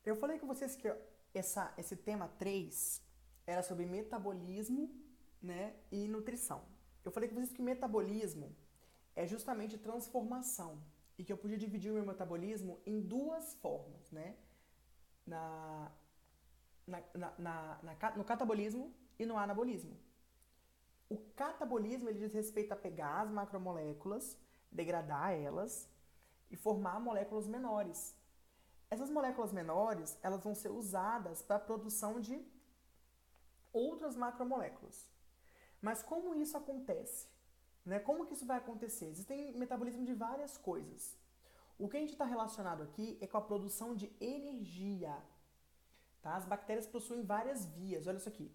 Eu falei com vocês que esse tema 3 era sobre metabolismo, né, e nutrição. Eu falei com vocês que metabolismo é justamente transformação e que eu podia dividir o meu metabolismo em duas formas, né? Na, no catabolismo e no anabolismo. O catabolismo ele diz respeito a pegar as macromoléculas, degradar elas e formar moléculas menores. Essas moléculas menores elas vão ser usadas para a produção de outras macromoléculas. Mas como isso acontece? Né? Como que isso vai acontecer? Existem metabolismo de várias coisas. O que a gente está relacionado aqui é com a produção de energia. Tá? As bactérias possuem várias vias. Olha isso aqui.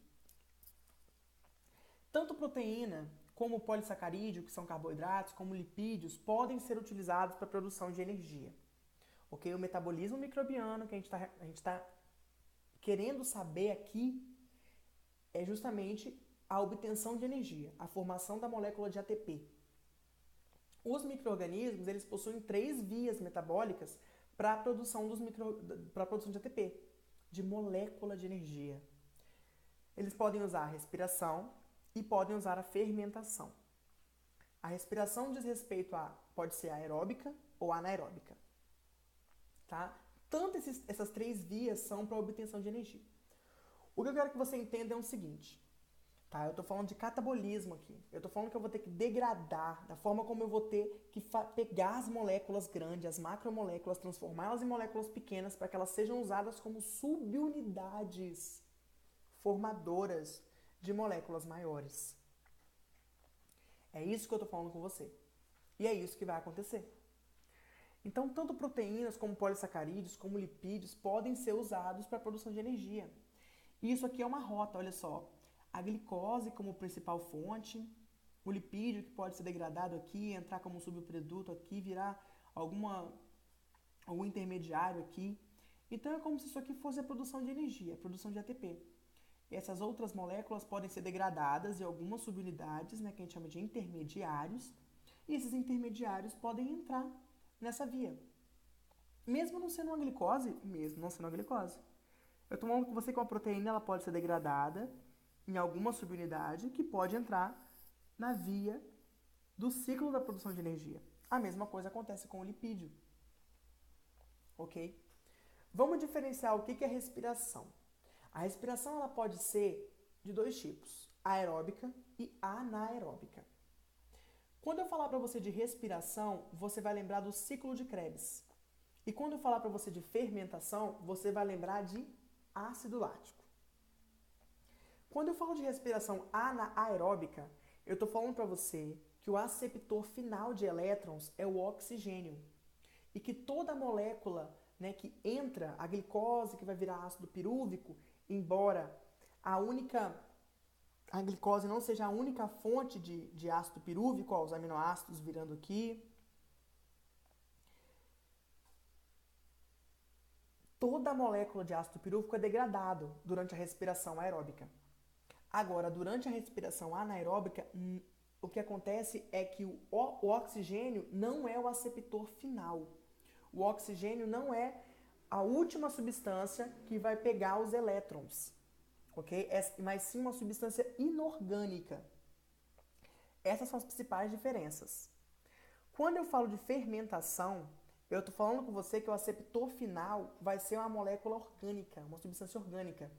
Tanto proteína como polissacarídeo, que são carboidratos, como lipídios, podem ser utilizados para a produção de energia. Ok? O metabolismo microbiano que a gente tá querendo saber aqui é justamente a obtenção de energia, a formação da molécula de ATP. Os micro-organismos eles possuem três vias metabólicas para a produção, para a produção de ATP, de molécula de energia. Eles podem usar a respiração e podem usar a fermentação. A respiração diz respeito a, pode ser aeróbica ou anaeróbica. Tá? Tanto essas três vias são para a obtenção de energia. O que eu quero que você entenda é o seguinte. Tá? Eu estou falando de catabolismo aqui. Eu estou falando que eu vou ter que degradar, da forma como eu vou ter que pegar as moléculas grandes, as macromoléculas, transformá-las em moléculas pequenas para que elas sejam usadas como subunidades formadoras de moléculas maiores. É isso que eu estou falando com você. E é isso que vai acontecer. Então, tanto proteínas como polissacarídeos, como lipídios podem ser usados para a produção de energia. E isso aqui é uma rota, olha só. A glicose como principal fonte, o lipídio que pode ser degradado aqui, entrar como subproduto aqui, virar algum intermediário aqui. Então é como se isso aqui fosse a produção de energia, a produção de ATP. Essas outras moléculas podem ser degradadas em algumas subunidades, né, que a gente chama de intermediários, e esses intermediários podem entrar nessa via. Mesmo não sendo uma glicose, mesmo não sendo uma glicose. Eu estou falando com você que uma proteína ela pode ser degradada em alguma subunidade que pode entrar na via do ciclo da produção de energia. A mesma coisa acontece com o lipídio. Ok? Vamos diferenciar o que é respiração. A respiração ela pode ser de dois tipos, aeróbica e anaeróbica. Quando eu falar para você de respiração, você vai lembrar do ciclo de Krebs. E quando eu falar para você de fermentação, você vai lembrar de ácido lático. Quando eu falo de respiração anaeróbica, eu estou falando para você que o aceptor final de elétrons é o oxigênio. E que toda molécula, né, que entra, a glicose que vai virar ácido pirúvico, embora a glicose não seja a única fonte de ácido pirúvico, ó, os aminoácidos virando aqui, toda molécula de ácido pirúvico é degradado durante a respiração aeróbica. Agora, durante a respiração anaeróbica, o que acontece é que o oxigênio não é o aceptor final. O oxigênio não é a última substância que vai pegar os elétrons, ok? Mas sim uma substância inorgânica. Essas são as principais diferenças. Quando eu falo de fermentação, eu estou falando com você que o aceptor final vai ser uma molécula orgânica, uma substância orgânica.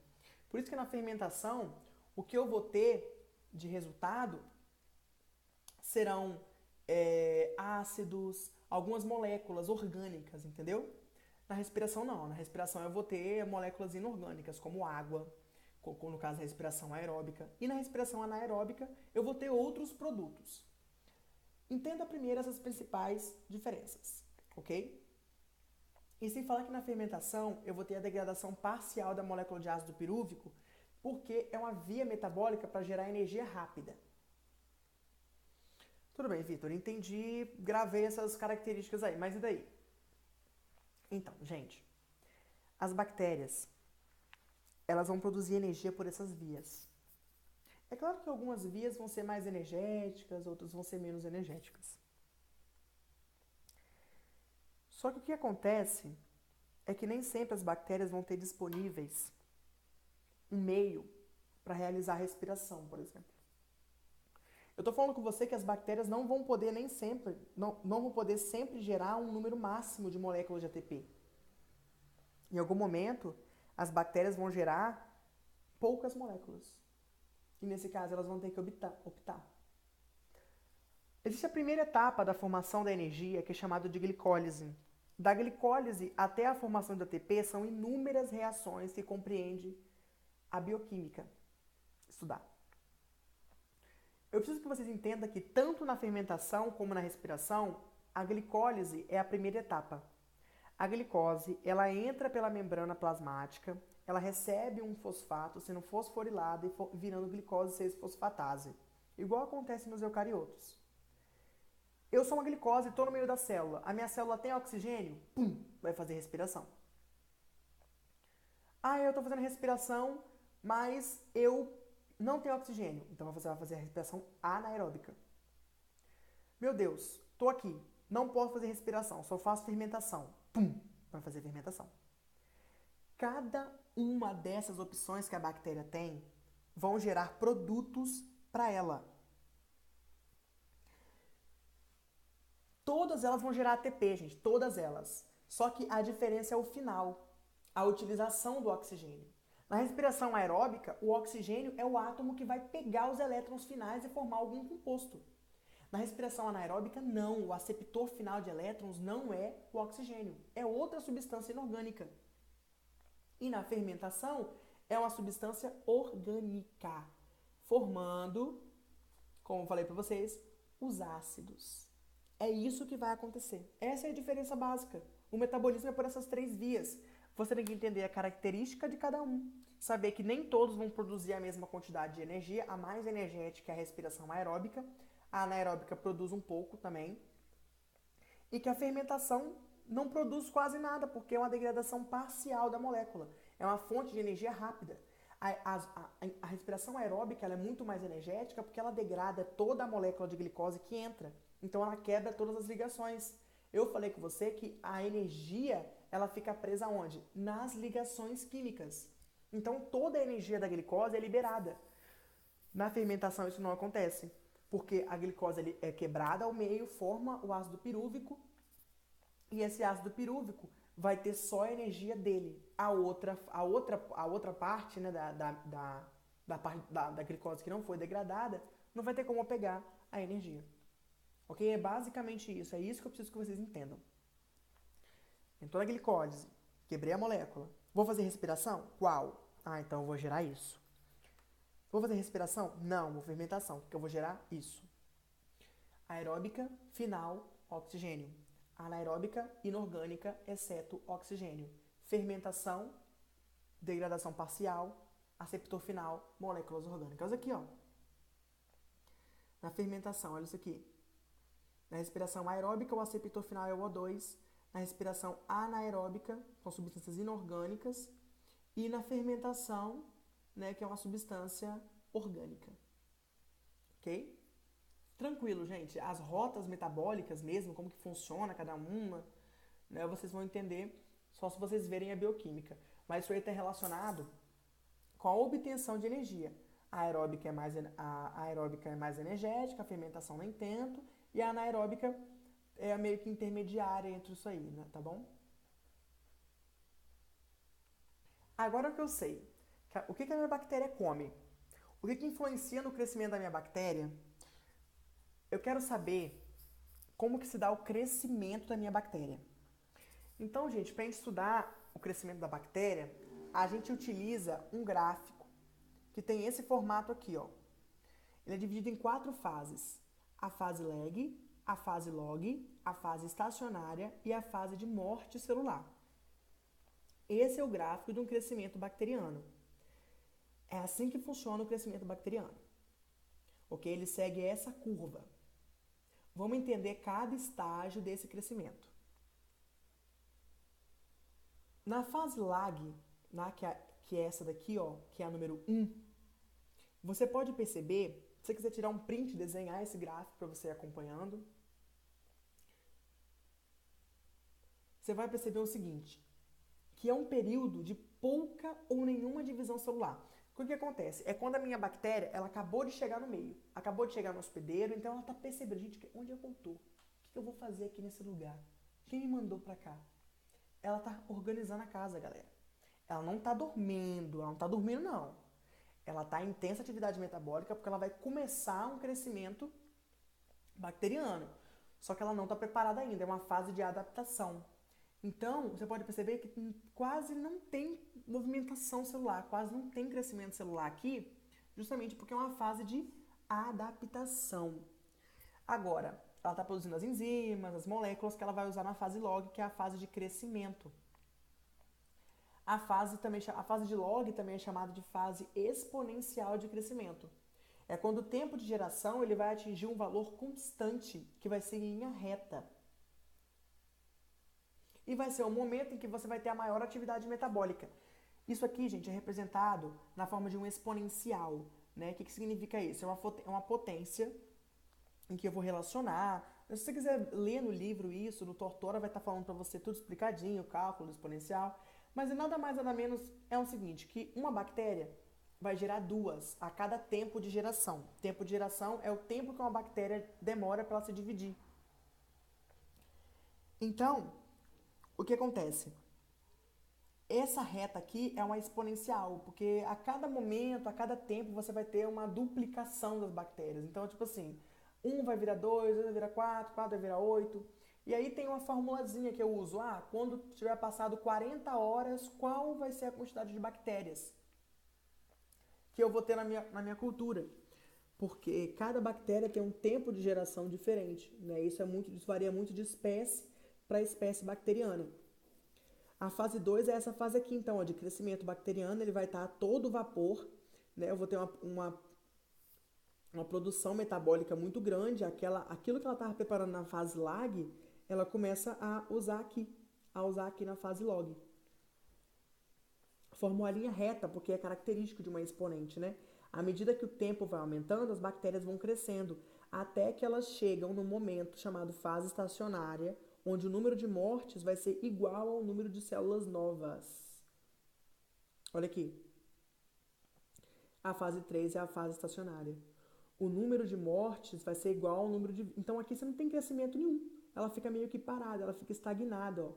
Por isso que na fermentação, o que eu vou ter de resultado serão ácidos, algumas moléculas orgânicas, entendeu? Na respiração não, na respiração eu vou ter moléculas inorgânicas, como água, no caso da respiração aeróbica. E na respiração anaeróbica eu vou ter outros produtos. Entenda primeiro essas principais diferenças, ok? E sem falar que na fermentação eu vou ter a degradação parcial da molécula de ácido pirúvico, porque é uma via metabólica para gerar energia rápida. Tudo bem, Vitor, entendi, gravei essas características aí, mas e daí? Então, gente, as bactérias, elas vão produzir energia por essas vias. É claro que algumas vias vão ser mais energéticas, outras vão ser menos energéticas. Só que o que acontece é que nem sempre as bactérias vão ter disponíveis um meio para realizar a respiração, por exemplo. Eu estou falando com você que as bactérias não vão poder nem sempre, não vão poder sempre gerar um número máximo de moléculas de ATP. Em algum momento, as bactérias vão gerar poucas moléculas. E nesse caso, elas vão ter que optar. Existe a primeira etapa da formação da energia, que é chamada de glicólise. Da glicólise até a formação do ATP são inúmeras reações que compreende a bioquímica. Estudar. Eu preciso que vocês entendam que tanto na fermentação como na respiração, a glicólise é a primeira etapa. A glicose, ela entra pela membrana plasmática, ela recebe um fosfato sendo fosforilado e virando glicose 6-fosfatase, igual acontece nos eucariotos. Eu sou uma glicose, estou no meio da célula. A minha célula tem oxigênio? Pum! Vai fazer respiração. Ah, eu estou fazendo respiração, mas eu não tenho oxigênio. Então você vai fazer a respiração anaeróbica. Meu Deus, estou aqui. Não posso fazer respiração, só faço fermentação. Pum! Vai fazer fermentação. Cada uma dessas opções que a bactéria tem vão gerar produtos para ela. Todas elas vão gerar ATP, gente, todas elas. Só que a diferença é o final, a utilização do oxigênio. Na respiração aeróbica, o oxigênio é o átomo que vai pegar os elétrons finais e formar algum composto. Na respiração anaeróbica, não. O aceptor final de elétrons não é o oxigênio, é outra substância inorgânica. E na fermentação, é uma substância orgânica, formando, como falei para vocês, os ácidos. É isso que vai acontecer. Essa é a diferença básica. O metabolismo é por essas 3 vias. Você tem que entender a característica de cada um. Saber que nem todos vão produzir a mesma quantidade de energia. A mais energética é a respiração aeróbica. A anaeróbica produz um pouco também. E que a fermentação não produz quase nada, porque é uma degradação parcial da molécula. É uma fonte de energia rápida. A respiração aeróbica ela é muito mais energética porque ela degrada toda a molécula de glicose que entra. Então ela quebra todas as ligações. Eu falei com você que a energia ela fica presa onde? Nas ligações químicas. Então toda a energia da glicose é liberada. Na fermentação isso não acontece, porque a glicose é quebrada ao meio, forma o ácido pirúvico, e esse ácido pirúvico vai ter só a energia dele. A outra parte, né, da glicose que não foi degradada não vai ter como pegar a energia. Ok? É basicamente isso. É isso que eu preciso que vocês entendam. Entrou na glicólise, quebrei a molécula. Vou fazer respiração? Qual? Ah, então eu vou gerar isso. Vou fazer respiração? Não, vou fermentação, porque eu vou gerar isso. Aeróbica, final, oxigênio. Anaeróbica, inorgânica, exceto oxigênio. Fermentação, degradação parcial, aceptor final, moléculas orgânicas. Aqui, ó. Na fermentação, olha isso aqui. Na respiração aeróbica, o aceptor final é o O2. Na respiração anaeróbica, são substâncias inorgânicas. E na fermentação, né, que é uma substância orgânica. Ok? Tranquilo, gente. As rotas metabólicas mesmo, como que funciona cada uma, né, vocês vão entender só se vocês verem a bioquímica. Mas isso aí está relacionado com a obtenção de energia. A aeróbica é mais energética, a fermentação nem tanto, e a anaeróbica é meio que intermediária entre isso aí, né, tá bom? Agora que eu sei o que a minha bactéria come, o que influencia no crescimento da minha bactéria, eu quero saber como que se dá o crescimento da minha bactéria. Então, gente, para a gente estudar o crescimento da bactéria, a gente utiliza um gráfico que tem esse formato aqui, ó. Ele é dividido em 4 fases. A fase lag, a fase log, a fase estacionária e a fase de morte celular. Esse é o gráfico de um crescimento bacteriano. É assim que funciona o crescimento bacteriano. Ok? Ele segue essa curva. Vamos entender cada estágio desse crescimento. Na fase lag, que é essa daqui, ó, que é a número 1, você pode perceber, se você quiser tirar um print, desenhar esse gráfico para você ir acompanhando, você vai perceber o seguinte: que é um período de pouca ou nenhuma divisão celular. O que acontece? É quando a minha bactéria, ela acabou de chegar no meio, acabou de chegar no hospedeiro, então ela está percebendo, gente, onde é que eu tô? O que eu vou fazer aqui nesse lugar? Quem me mandou para cá? Ela está organizando a casa, galera. Ela não está dormindo, ela não está dormindo não. Ela está em intensa atividade metabólica porque ela vai começar um crescimento bacteriano. Só que ela não está preparada ainda, é uma fase de adaptação. Então, você pode perceber que quase não tem movimentação celular, quase não tem crescimento celular aqui, justamente porque é uma fase de adaptação. Agora, ela está produzindo as enzimas, as moléculas que ela vai usar na fase log, que é a fase de crescimento. A fase de log também é chamada de fase exponencial de crescimento. É quando o tempo de geração ele vai atingir um valor constante, que vai ser em linha reta. E vai ser o momento em que você vai ter a maior atividade metabólica. Isso aqui, gente, é representado na forma de um exponencial. Né? O que significa isso? É uma potência em que eu vou relacionar. Se você quiser ler no livro isso, no Tortora vai estar falando para você tudo explicadinho, o cálculo exponencial. Mas nada mais, nada menos é o seguinte, que uma bactéria vai gerar duas a cada tempo de geração. Tempo de geração é o tempo que uma bactéria demora para ela se dividir. Então, o que acontece? Essa reta aqui é uma exponencial, porque a cada momento, a cada tempo, você vai ter uma duplicação das bactérias. Então, tipo assim, 1 vai virar 2, 2 vai virar 4, 4 vai virar 8. E aí tem uma formulazinha que eu uso. Quando tiver passado 40 horas, qual vai ser a quantidade de bactérias que eu vou ter na minha cultura? Porque cada bactéria tem um tempo de geração diferente, né? Isso varia muito de espécie para espécie bacteriana. A fase 2 é essa fase aqui, então, ó, de crescimento bacteriano, ele vai estar a todo vapor, né? Eu vou ter uma produção metabólica muito grande, aquilo que ela estava preparando na fase lag, ela começa a usar aqui na fase log. Forma uma linha reta, porque é característico de uma exponente, né? À medida que o tempo vai aumentando, as bactérias vão crescendo, até que elas chegam no momento chamado fase estacionária, onde o número de mortes vai ser igual ao número de células novas. Olha aqui. A fase 3 é a fase estacionária. O número de mortes vai ser igual ao número de... Então aqui você não tem crescimento nenhum. Ela fica meio que parada, ela fica estagnada, ó.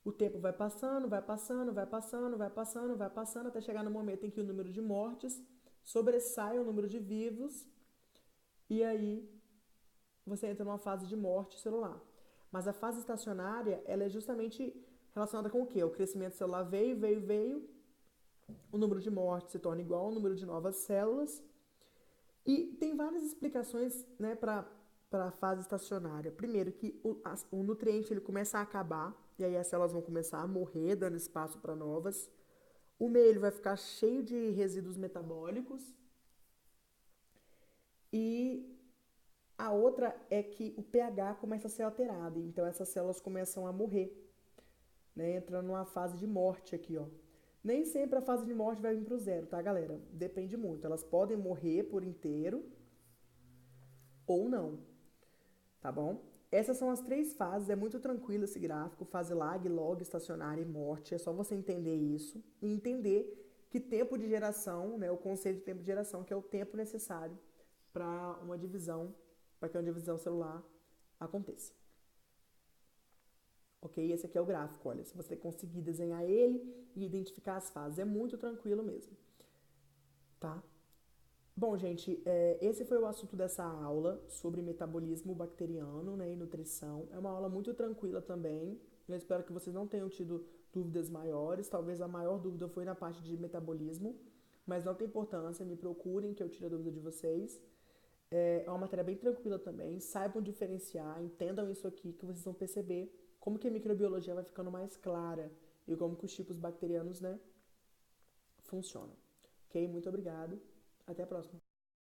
O tempo vai passando, vai passando, vai passando, vai passando, vai passando, até chegar no momento em que o número de mortes sobressai o número de vivos, e aí você entra numa fase de morte celular. Mas a fase estacionária, ela é justamente relacionada com o quê? O crescimento celular veio, o número de mortes se torna igual ao número de novas células, e tem várias explicações, né, para a fase estacionária. Primeiro, que o nutriente ele começa a acabar, e aí as células vão começar a morrer, dando espaço para novas. O meio ele vai ficar cheio de resíduos metabólicos. E a outra é que o pH começa a ser alterado, então essas células começam a morrer, né, entrando numa fase de morte aqui, ó. Nem sempre a fase de morte vai vir pro zero, tá, galera? Depende muito. Elas podem morrer por inteiro ou não, tá bom? Essas são as 3 fases, é muito tranquilo esse gráfico, fase lag, log, estacionária e morte. É só você entender isso e entender que tempo de geração, né, o conceito de tempo de geração, que é o tempo necessário para que uma divisão celular aconteça. Ok? Esse aqui é o gráfico, olha, se você conseguir desenhar ele e identificar as fases, é muito tranquilo mesmo, tá? Bom, gente, esse foi o assunto dessa aula sobre metabolismo bacteriano, né, e nutrição. É uma aula muito tranquila também. Eu espero que vocês não tenham tido dúvidas maiores. Talvez a maior dúvida foi na parte de metabolismo, mas não tem importância. Me procurem que eu tire a dúvida de vocês. É uma matéria bem tranquila também. Saibam diferenciar, entendam isso aqui que vocês vão perceber como que a microbiologia vai ficando mais clara e como que os tipos bacterianos, né, funcionam. Ok? Muito obrigado. Até a próxima.